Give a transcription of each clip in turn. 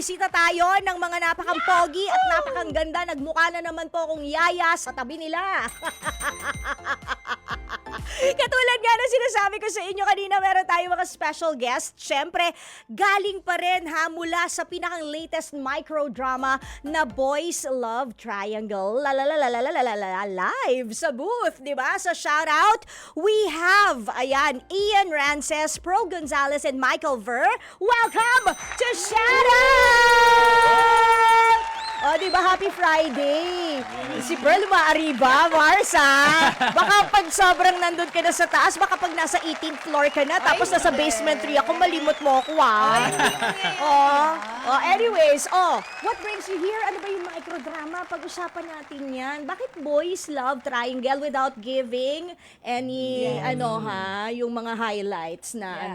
bumisita tayo ng mga napakang pogi at napakang ganda. Nagmukha na naman po akong yaya sa tabi nila. Katulad nga na sinasabi ko sa inyo kanina, meron tayo mga special guest. Siyempre, galing pa rin mula sa pinakang latest microdrama na Boys Love Triangle. Live sa booth, di ba? So shout out, we have, ayan, Ian Rances, Pro Gonzalez, and Michael Ver. Welcome to Shout Out! O, di ba? Happy Friday! Si Pearl, maaari ba, Mars, ha? Baka pag sobrang nandun ka na sa taas, baka pag nasa 18th floor ka na, tapos nasa basement 3 ako, malimot mo ako, ha? Anyways, what brings you here? Ano ba yung microdrama? Pag-usapan natin yan. Bakit Boys Love Triangle without giving any, yung mga highlights na,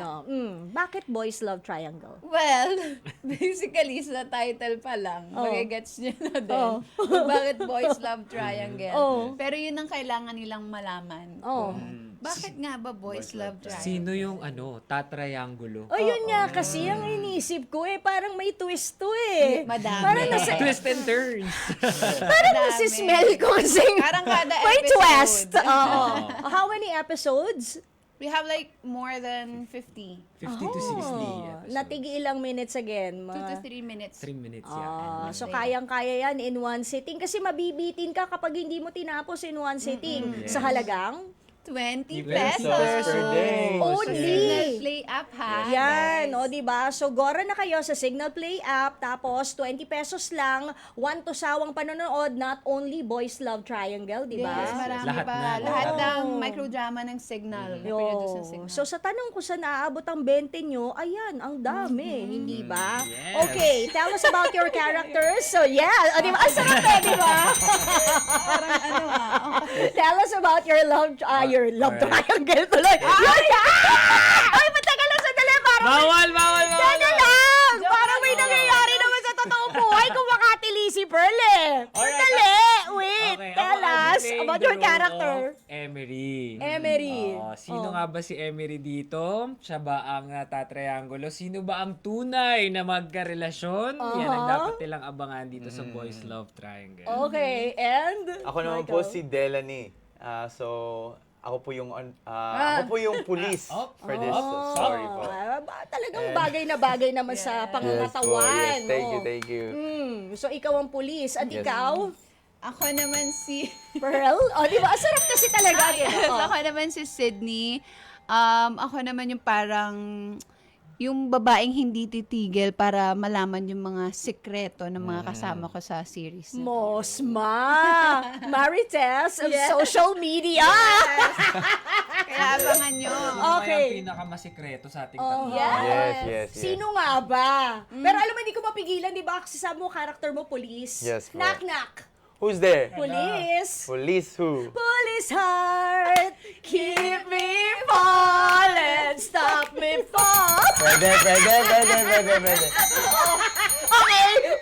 bakit Boys Love Triangle? Well, basically sa title pa lang, magigets nyo na din kung bakit Boys Love Triangle. Pero yun ang kailangan nilang malaman. Bakit nga ba Boys Love Triangle? Sino yung tatriangulo? Yun nga kasi ang inisip ko parang may twist to Madami. Parang nasa, Twist and turns. parang nasi-smell ko kasi Parang kada may episode. twist. How many episodes? We have like more than 50. 50 to 60 episodes. Natigi ilang minutes again? 2 to 3 minutes. 3 minutes yan. So kayang-kaya yan in one sitting kasi mabibitin ka kapag hindi mo tinapos in one sitting. Sa halagang? 20 pesos pesos. per day. Only. Signal Play app ha. Yan, guys. diba? So, gora na kayo sa Signal Play app, tapos 20 pesos lang, one to sawang panonood, not only Boys Love Triangle, diba? Yes, marami Lahat pa. na. Lahat Oo. ng microdrama ng Signal. Na-produce ng Signal. So, sa tanong ko sa naabot ang 20 nyo, ayan, ang dami, hindi ba? Yes. Okay, tell us about your characters. So, yeah, diba? Ang sarap diba? Parang Tell us about your love triangle tuloy. Ay, matagal lang sandali. Bawal! Teka lang! Parang may nangyayari naman sa totoong buhay kung makatili si Pearl Sandali! Wait! Tell us about your character. Emery. Emery. Sino nga ba si Emery dito? Siya ba ang tatriangulo? Sino ba ang tunay na magkarelasyon? Yan ang dapat nilang abangan dito sa Boys Love Triangle. Okay, and? Ako naman po si Delany. Ako po yung police for this story po. Talagang bagay na bagay naman sa pangangatawan. Yes, thank you. So, ikaw ang pulis. At ikaw? Ako naman si... Pearl? Di ba? Sarap kasi talaga. Yes, ako naman si Sydney. Ako naman yung parang... yung babaeng hindi titigil para malaman yung mga sikreto ng mga kasama ko sa series. Mosma! Marites of social media! Kaya abangan nyo. Okay. Ang pinakamasikreto sa ating tatlo. Yes. Sino nga ba? Pero alam mo, hindi ko mapigilan, di ba? Kasi sabi mo, character mo, police. Yes, po. Knock. Who's there? Police. Police who? Police heart, keep me falling, stop me fall. Pwede. Okay,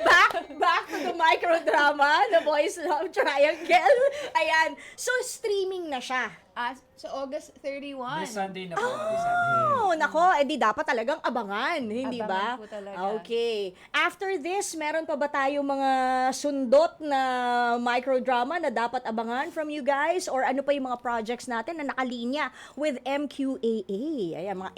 back to the microdrama, the Boys Love Triangle. Ayan, so streaming na siya. So August 31. This Sunday na po. This Sunday. Nako, di dapat talagang abangan, hindi ba? Abangan po talaga. Okay. After this, meron pa ba tayo mga sundot na microdrama na dapat abangan from you guys? Or ano pa yung mga projects natin na nakalinya with MQAA? Ayan, mga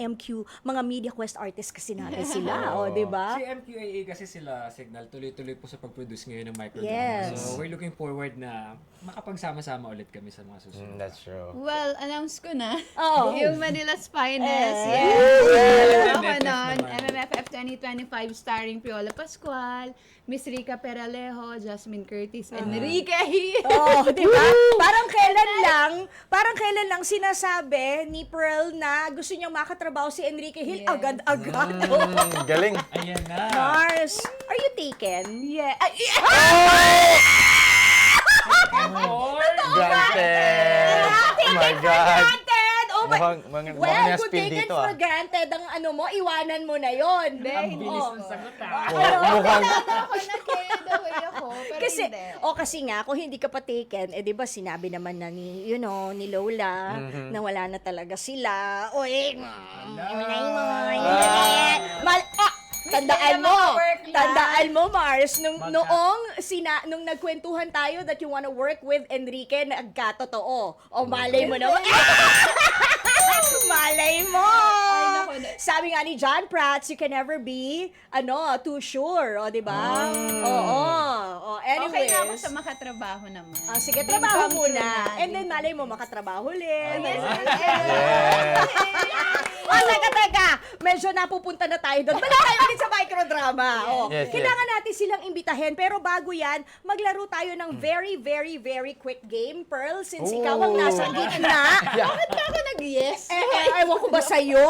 mga Media Quest artists kasi natin sila, di ba? Si MQAA kasi sila, Signal, tuloy-tuloy po sa pag-produce ngayon ng microdrama. Yes. So, we're looking forward na makapagsama-sama ulit kami sa mga susunod. That's true. Well, announce ko na. Oh. Yung Manila's Finest. Yeah. Ako MMFF nun. naman. MMFF 2025 starring Priola Pascual, Miss Rica Peralejo, Jasmine Curtis, Enrique Hill. Di ba? Parang kailan lang sinasabi ni Pearl na gusto niyang makatrabaho si Enrique Hill. Yes. Agad-agad. Galing. Ayan na. Mars, are you taken? Yeah. Granted. Oh my God. Granted! Oh my... Mukhang Well, na-spill kung take it dito for granted ang iwanan mo na yon. Ang bilis ng sagot ah. Mukhang Ako na carried away ako. Pero Kasi, hindi. kasi nga, kung hindi ka pa taken, di ba sinabi naman na ni Lola, na wala na talaga sila. Tandaan mo, Tandaan mo, Mars, nung nagkwentuhan tayo that you wanna work with Enrique, nagkatotoo. O malay mo naman. Malay mo! Ay, naku. Sabi nga ni John Prats, you can never be, too sure. O, di ba? Oo. O, Okay na ako anyways. sa makatrabaho naman. Sige, Dream trabaho come true muna. na. And then, malay mo, makatrabaho ulit. Yes, Yes. O, teka. Medyo napupunta na tayo doon. Balik tayo ulit sa microdrama. O, Yes, kailangan natin silang imbitahin. Pero bago yan, maglaro tayo ng very, very, very quick game. Pearl, since ikaw ang nasa gitna. Bakit ka ako nag-yes? Ewan ko ba sa'yo?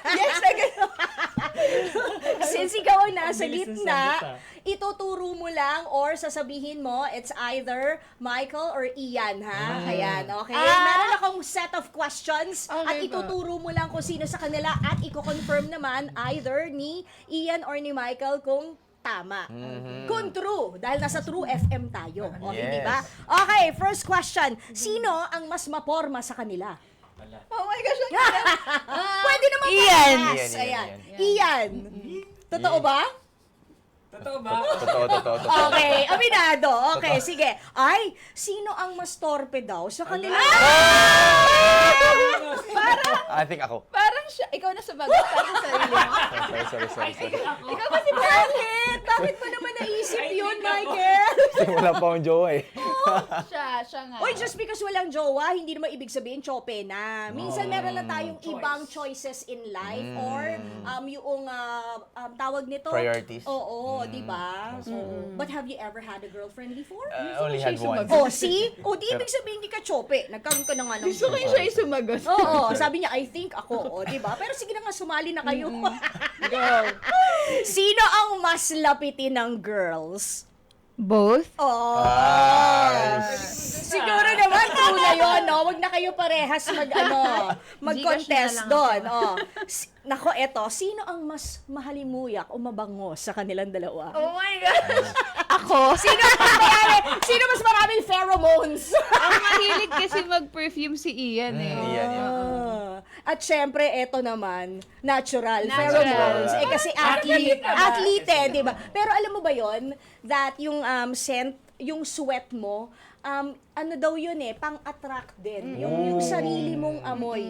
Yes, since ikaw ang nasa Ang bilis ng gitna, sagot, ituturo mo lang or sasabihin mo, it's either Michael or Ian, ha? Ayan, okay? Meron akong set of questions at Okay po. ituturo mo lang kung sino sa kanila at i-confirm naman either ni Ian or ni Michael kung tama. Kung true, dahil nasa True FM tayo. O, hindi Yes. ba? Okay, first question. Sino ang mas maporma sa kanila? Oh my gosh, Pwede naman Ian. parehas. Ian, Ayan. Ian. Ian. Totoo ba? Totoo ba? Totoo. Okay, aminado. Okay, sige. Ay, sino ang mas torpe daw sa kanila? I think ako. Parang siya, ikaw na sumagot para sa sarili mo. Sorry. Ikaw kasi Bakit? Bakit mo naman naisip yun, Michael? Kasi wala pa akong jowa eh. siya nga. Uy, just because walang jowa, hindi naman ibig sabihin chope na. Minsan meron lang tayong ibang choices in life or yung tawag nito. Priorities. Oo, di ba? So, but have you ever had a girlfriend before? Only had one. Oh, see? O, di ibig sabihin hindi ka chope. Nagkaroon ka na nga ng Gusto ko yung siya yung sumagot. Oo, sabi niya, I think ako, di ba? Pero sige na nga, sumali na kayo. Go. Sino ang mas lapitin ng girls? Both? Oh. Nice. Siguro naman true na yun, no? Huwag na kayo parehas mag-contest Gcash na lang doon. Oh. Nako, eto, sino ang mas mahalimuyak o mabango sa kanilang dalawa? Oh my gosh. Ako? Sino mas maraming pheromones? Ang mahilig kasi mag-perfume si Ian eh. Iyan. At syempre, eto naman, natural, Natural. pheromones. Eh kasi athlete eh, di ba? Pero alam mo ba yon that yung scent, yung sweat mo, ano daw yun eh, pang-attract din. Yung sarili mong amoy.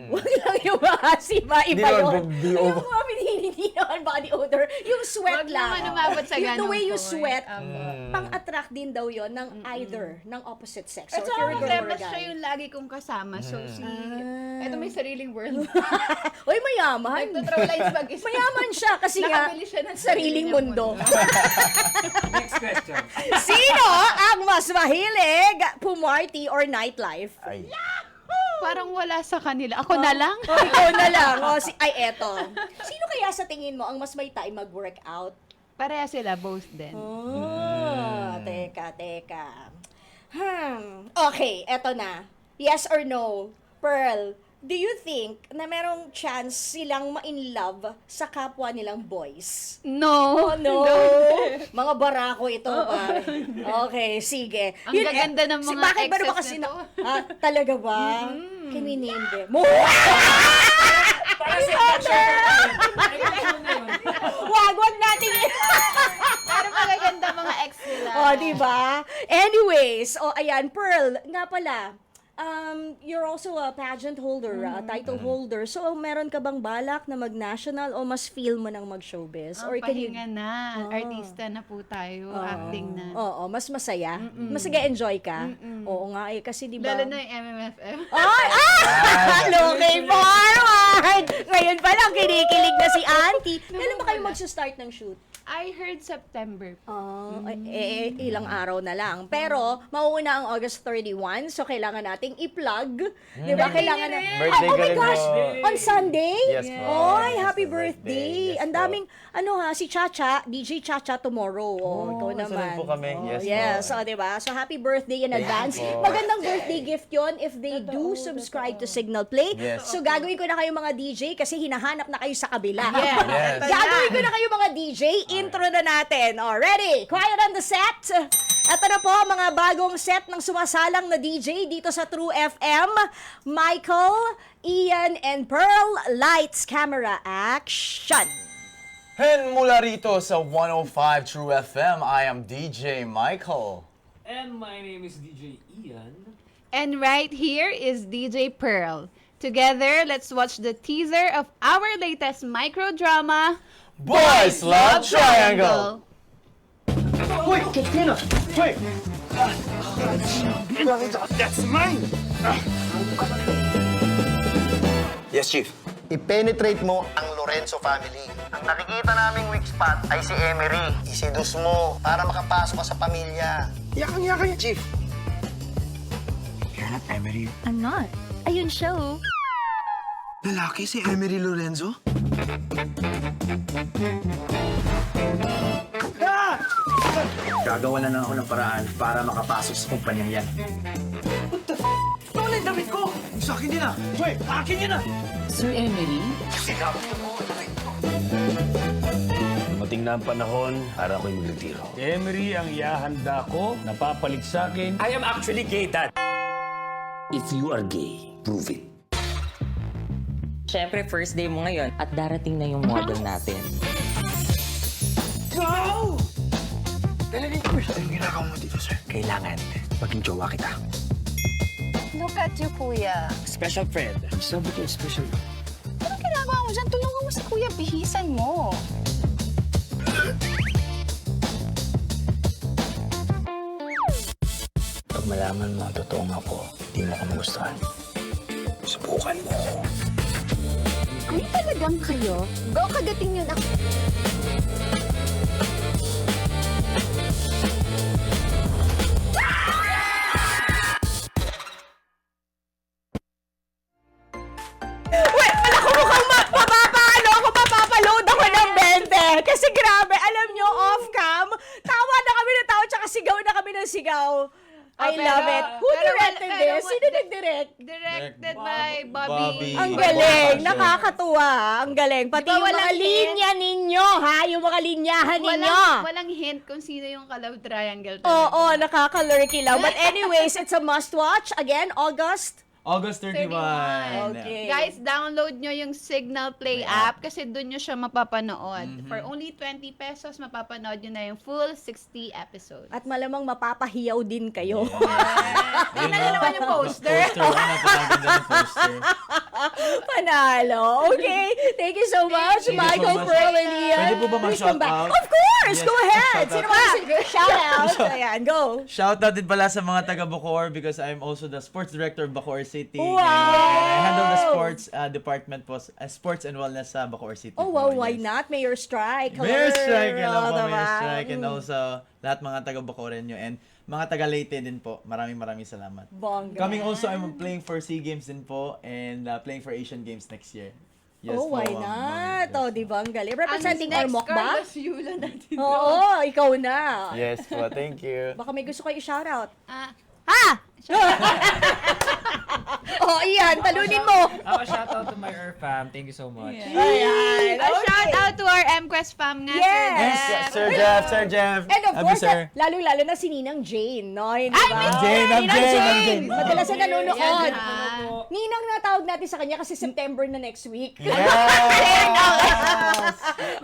Huwag lang yung mahasi ba, iba Hindi yun. naman body odor. Yung mga hindi naman body odor. Yung sweat Huwag lang. naman umabot sa The ganun way you point. sweat, Apo. pang-attract din daw yun ng either, ng opposite sex. At So, if saka you're a girl or problema a siya guy. yung lagi kong kasama. So, eto may sariling world. Uy, mayaman. Nagtutraw lines mag-isa. Mayaman siya kasi nga Nakabili siya ng sariling niya mundo. Next question. Sino ang mas mahilig pumarty or nightlife? Ay. Parang wala sa kanila. Ako na lang? O, ikaw na lang. Eto. Sino kaya sa tingin mo ang mas may time mag-workout? Pareha sila, both din. Teka. Okay, eto na. Yes or no? Pearl, do you think na merong chance silang ma-in-love sa kapwa nilang boys? No. Oh, no. Mga barako ito, pare. Okay, sige. Ang gaganda ng mga bakit ba naman exes kasi na to? talaga ba? Can we name them? Para sa picture. Wag natin Pero magaganda mga ex nila. Oh, di ba? Anyways, ayan, Pearl, nga pala, you're also a pageant holder, a title holder. So, meron ka bang balak na mag-national o mas feel mo nang mag-showbiz? Or pahinga na. Artista na po tayo. Acting na. Oo, mas masaya. Mas nag-enjoy ka. Oo nga eh, kasi di ba? Lalo na yung MMFF. Ay! Looking forward! Ngayon pa lang, kinikilig na si Auntie. Kailan ba kayo mag-start ng shoot? I heard September. Ilang araw na lang. Pero, mauuna ang August 31, so kailangan nating i-plug. Di ba? Kailangan na... Birthday oh ka my rin gosh! mo. On Sunday? Yes po. Oy, Yes, happy birthday. birthday! Yes Ang po. daming, si Chacha, DJ Chacha tomorrow. Ikaw isa naman. rin po kami. Yes po. Yes, di ba? So, happy birthday in advance. po. Magandang birthday gift yon if they do subscribe to Signal Play. Yes. So, gagawin ko na kayo mga DJ kasi hinahanap na kayo sa kabila. Yes. Gagawin ko na kayo mga DJ. Intro na natin. Ready? Quiet on the set. Ito na po mga bagong set ng sumasalang na DJ dito sa True FM. Michael, Ian, and Pearl. Lights, camera, action! And mula rito sa 105 True FM, I am DJ Michael. And my name is DJ Ian. And right here is DJ Pearl. Together, let's watch the teaser of our latest microdrama, Boys Love Triangle! Yes, Chief. I-penetrate mo ang Lorenzo family. Ang nakikita naming weak spot ay si Emery. Isidus mo para makapasok ka sa pamilya. Yakang-yakan niya, Chief. You're not Emery. I'm not. Ayun siya, oh. Lalaki si Emery Lorenzo? Gagawa na lang ako ng paraan para makapasok sa kumpanyang yan. Wala yung damit ko! Sa akin din ah! Wait, akin yun ah! Sir Emery? Dumating na ang panahon para ako'y magretiro. Emery ang iahanda ko, napapalit sa akin. I am actually gay, Dad. If you are gay, prove it. Siyempre, first day mo ngayon at darating na yung model natin. Go! Talagang anong ginagawa mo dito, sir? Kailangan maging jowa kita. Look at you, kuya. Special friend. Sabi ko, special. Anong ginagawa mo dyan? Tulungan mo si kuya, bihisan mo. Pag malaman mo ang totoong ako, di mo ako magustuhan. Subukan mo. Ay, talagang kayo? Go, kagating yun ako. Mapapaload ako ng 20. Kasi grabe, alam nyo, off-cam, tawa na kami ng tawa, tsaka sigaw na kami ng sigaw. I love it. Who directed this? Sino nag-direct? directed by Bobby. Ang galing, nakakatuwa. Ang galing. Pati Diba yung mga walang linya ninyo, ha? Yung mga linyahan ninyo. Walang hint kung sino yung ka-love triangle. Oo, nakaka-lurky lang. But anyways, it's a must-watch. Again, August. August 31. Okay. Guys, download nyo yung Signal Play app kasi doon nyo siya mapapanood. For only 20 pesos, mapapanood nyo na yung full 60 episodes. At malamang mapapahiyaw din kayo. Tingnan na naman yung poster. Panalo. Okay. Thank you so much, Michael, Pearl, and Ian. Pwede po ba Please come back. mag-shoutout? Of course! Yes, Go ahead! shoutout. Sino ba? Shout out. Ayan, go. Shoutout din pala sa mga taga Bacoor because I'm also the sports director of Bacoor City. Wow! And I handle the sports department po, sports and wellness sa Bacoor City. Oh, po, wow, why yes. not? Mayor Strike. Mayor Strike, hello po, diba? Mayor Strike. And also, lahat mga taga Bacorenyo and mga taga Leyte din po. Maraming salamat. Bongga. Coming also, I'm playing for SEA Games din po and playing for Asian Games next year. Yes Oh, po, why ma'am. not? Yes Oh, di ba? Ang galing. Representing Ormoc ba? Carlos Yula natin. Oo, ikaw na. Yes po, thank you. Baka may gusto kayo i-shoutout. Ha! Oh, Ian, talunin mo. Ako, shoutout to my Earth fam. Thank you so much. Ayan. A shout out to our MQuest fam nga, Yes. Sir Yes, Jeff. Sir Jeff. And of Abi, course, sir. lalo-lalo na si Ninang Jane, no? Hindi Ay, ba? Miss Jane, Ma'am Ninang Jane, Ma'am Jane. Jane. Madalas na nanonood. Yan, ha? Ninang na tawag natin sa kanya kasi September na next week. Yes!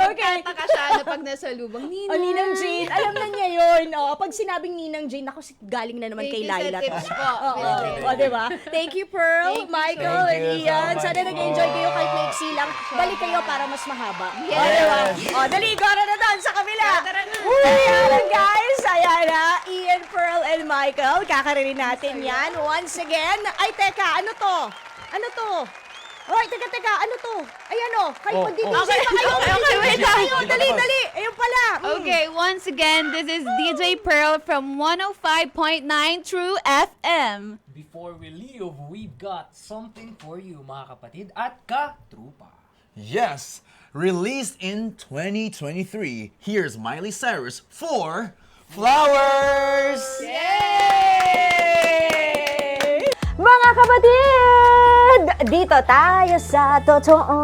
Okay. Taka siya na pag nasa lubang. O, Ninang Jane, alam na niya yun. O, pag sinabing Ninang Jane, ako galing na naman kay Thank you Laila. sa tips po. O, diba? Thank you, Pearl, Thank you, Michael, Thank and you so Ian. much Sana nag-enjoy kayo kahit maiksi lang. Balik kayo para mas mahaba. Yes. O, diba? O, dali, gora na doon sa kabila. Ayan, guys. Ayan na. Ian, Pearl, and Michael. Kakaririn natin yan. Once again. Ay, teka. Ano to? Ano to? Ay, teka. Ano to? Ayan o. Kayo, di ba? Okay, okay, wait lang. Ayun, dali. Ayun pala. Okay, once again, this is DJ Pearl from 105.9 True FM. Before we leave, we've got something for you, mga kapatid at ka-trupa. Yes, released in 2023. Here's Miley Cyrus for Flowers! Mga kapatid! Dito tayo sa totoo.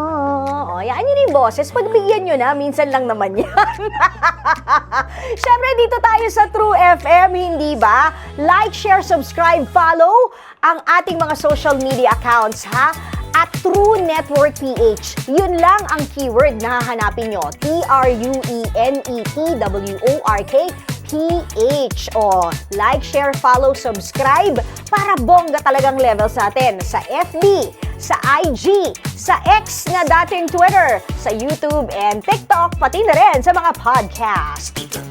O, yan yun yung boses. Pagbigyan nyo na, minsan lang naman yan. Siyempre, dito tayo sa True FM, hindi ba? Like, share, subscribe, follow ang ating mga social media accounts, ha? At at True Network PH. Yun lang ang keyword na hahanapin nyo. TrueNetwork PH. O, like, share, follow, subscribe para bongga talagang level sa atin sa FB, sa IG, sa X na dating Twitter, sa YouTube and TikTok, pati na rin sa mga podcast.